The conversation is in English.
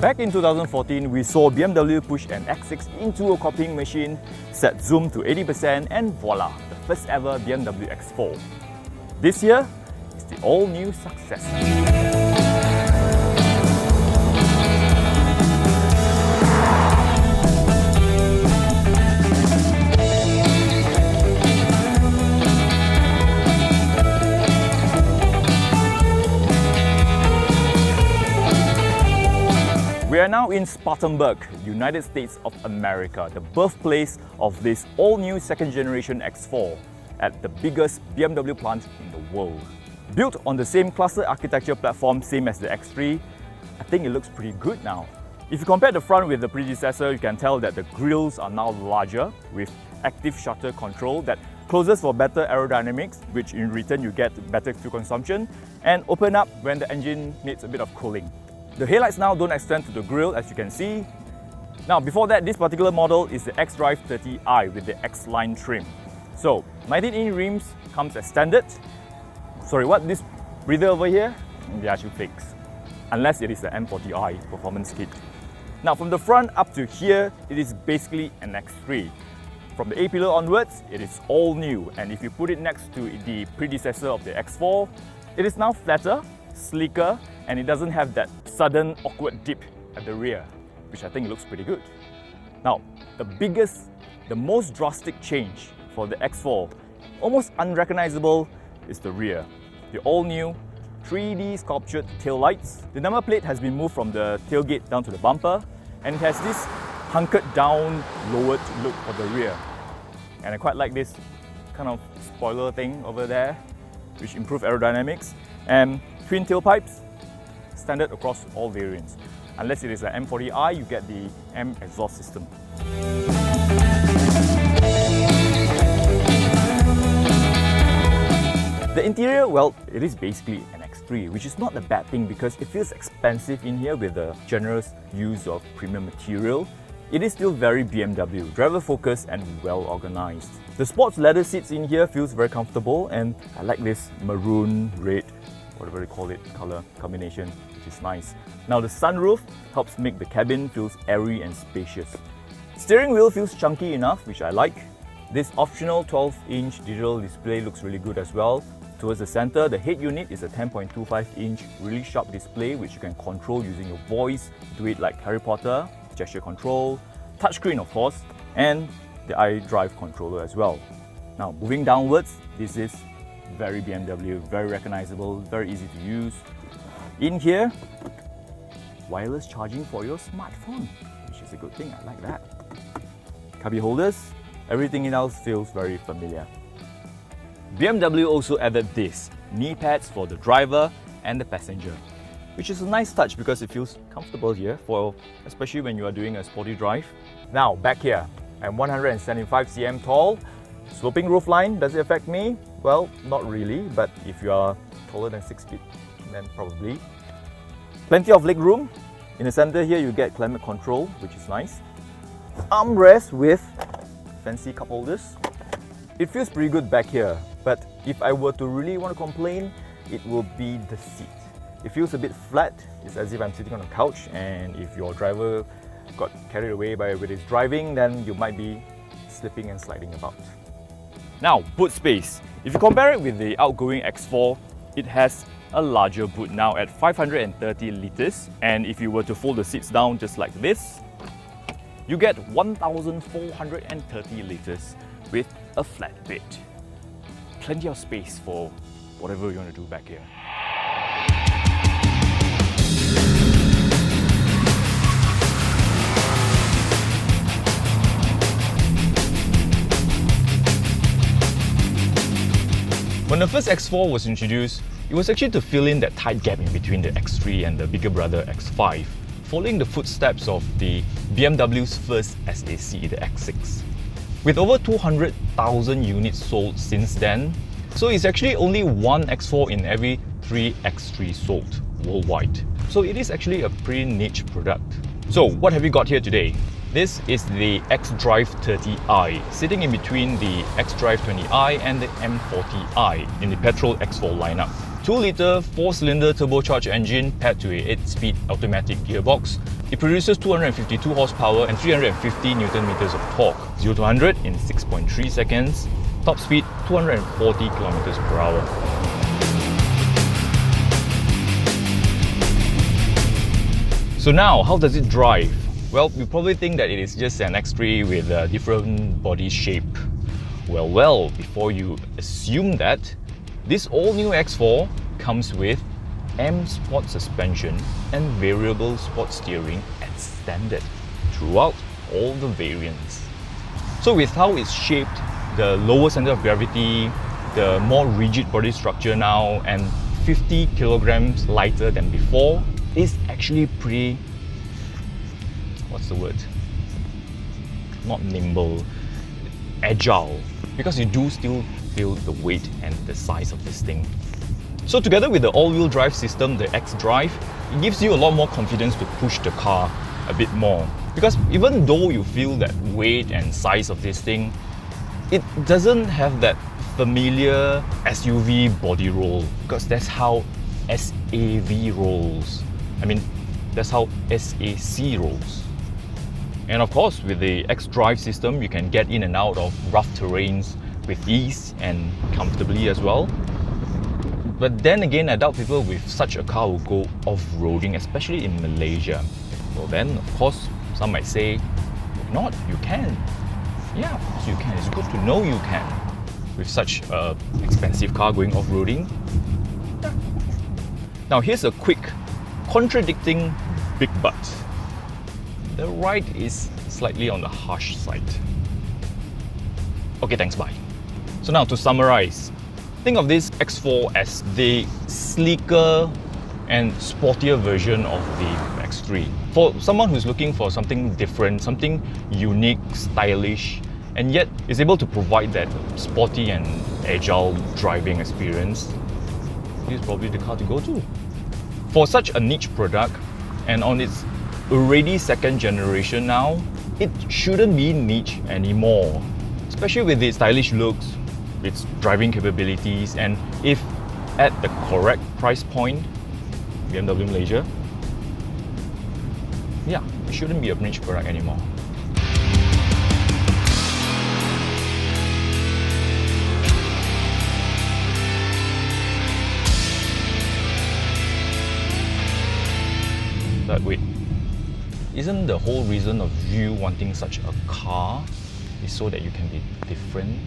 Back in 2014, we saw BMW push an X6 into a copying machine, set zoom to 80% and voila, the first ever BMW X4. This year is the all-new successor. We are now in Spartanburg, United States of America, the birthplace of this all-new second-generation X4 at the biggest BMW plant in the world. Built on the same cluster architecture platform, same as the X3, I think it looks pretty good now. If you compare the front with the predecessor, you can tell that the grills are now larger with active shutter control that closes for better aerodynamics, which in return you get better fuel consumption, and open up when the engine needs a bit of cooling. The headlights now don't extend to the grille, as you can see. Now, before that, this particular model is the xDrive30i with the X-Line trim. So, 19-inch rims comes as standard. Sorry, what? This breather over here? They are actually fakes. Unless it is the M40i performance kit. Now, from the front up to here, it is basically an X3. From the A-pillar onwards, it is all new. And if you put it next to the predecessor of the X4, it is now flatter, sleeker, and it doesn't have that sudden awkward dip at the rear, which I think looks pretty good. Now, the most drastic change for the X4, almost unrecognizable, is the rear. The all-new 3D sculptured tail lights. The number plate has been moved from the tailgate down to the bumper, and it has this hunkered down, lowered look for the rear. And I quite like this kind of spoiler thing over there, which improves aerodynamics. And twin tailpipes, standard across all variants. Unless it is an M40i, you get the M exhaust system. The interior, well, it is basically an X3, which is not a bad thing because it feels expensive in here with the generous use of premium material. It is still very BMW, driver-focused and well-organized. The sports leather seats in here feels very comfortable, and I like this maroon, red, whatever they call it, color combination, which is nice. Now the sunroof helps make the cabin feels airy and spacious. Steering wheel feels chunky enough, which I like. This optional 12-inch digital display looks really good as well. Towards the center, the head unit is a 10.25-inch really sharp display which you can control using your voice. Do it like Harry Potter, gesture control, touchscreen of course, and the iDrive controller as well. Now moving downwards, this is very BMW, very recognizable, very easy to use. In here, wireless charging for your smartphone, which is a good thing, I like that. Cubby holders, everything else feels very familiar. BMW also added this, knee pads for the driver and the passenger, which is a nice touch because it feels comfortable here, especially when you are doing a sporty drive. Now, back here, I'm 175 cm tall. Sloping roofline, does it affect me? Well, not really, but if you are taller than 6 feet, then probably. Plenty of leg room. In the center here, you get climate control, which is nice. Armrest with fancy cup holders. It feels pretty good back here, but if I were to really want to complain, it will be the seat. It feels a bit flat. It's as if I'm sitting on a couch, and if your driver got carried away with his driving, then you might be slipping and sliding about. Now, boot space. If you compare it with the outgoing X4, it has a larger boot now at 530 litres, and if you were to fold the seats down just like this, you get 1,430 litres with a flat bed. Plenty of space for whatever you want to do back here. When the first X4 was introduced, it was actually to fill in that tight gap in between the X3 and the bigger brother X5, following the footsteps of the BMW's first SAC, the X6. With over 200,000 units sold since then, so it's actually only one X4 in every 3 X3 sold worldwide. So it is actually a pretty niche product. So what have we got here today? This is the xDrive30i, sitting in between the xDrive20i and the M40i in the petrol X4 lineup. 2-litre 4-cylinder turbocharged engine paired to a 8-speed automatic gearbox. It produces 252 horsepower and 350 Nm of torque. 0 to 100 in 6.3 seconds. Top speed 240 km per hour. So now, how does it drive? Well, you probably think that it is just an X3 with a different body shape. Well, before you assume that, this all-new X4 comes with M Sport suspension and variable sport steering at standard throughout all the variants. So with how it's shaped, the lower center of gravity, the more rigid body structure now, and 50 kilograms lighter than before, is actually pretty, what's the word? Not nimble, agile, because you do still feel the weight and the size of this thing. So together with the all-wheel drive system, the xDrive, it gives you a lot more confidence to push the car a bit more. Because even though you feel that weight and size of this thing, it doesn't have that familiar SUV body roll, because that's how SAV rolls. I mean, that's how SAC rolls. And of course, with the xDrive system, you can get in and out of rough terrains with ease and comfortably as well. But then again, I doubt people with such a car will go off-roading, especially in Malaysia. Well then, of course, some might say, if not, you can. Yeah, of course you can. It's good to know you can. With such an expensive car going off-roading. Yeah. Now here's a quick contradicting big but. The ride is slightly on the harsh side. Okay, thanks, bye. So now to summarize, think of this X4 as the sleeker and sportier version of the X3. For someone who's looking for something different, something unique, stylish, and yet is able to provide that sporty and agile driving experience, this is probably the car to go to. For such a niche product, and on its already second generation now, it shouldn't be niche anymore. Especially with its stylish looks, its driving capabilities, and if at the correct price point, BMW Malaysia, yeah, it shouldn't be a niche product anymore. But wait, isn't the whole reason of you wanting such a car is so that you can be different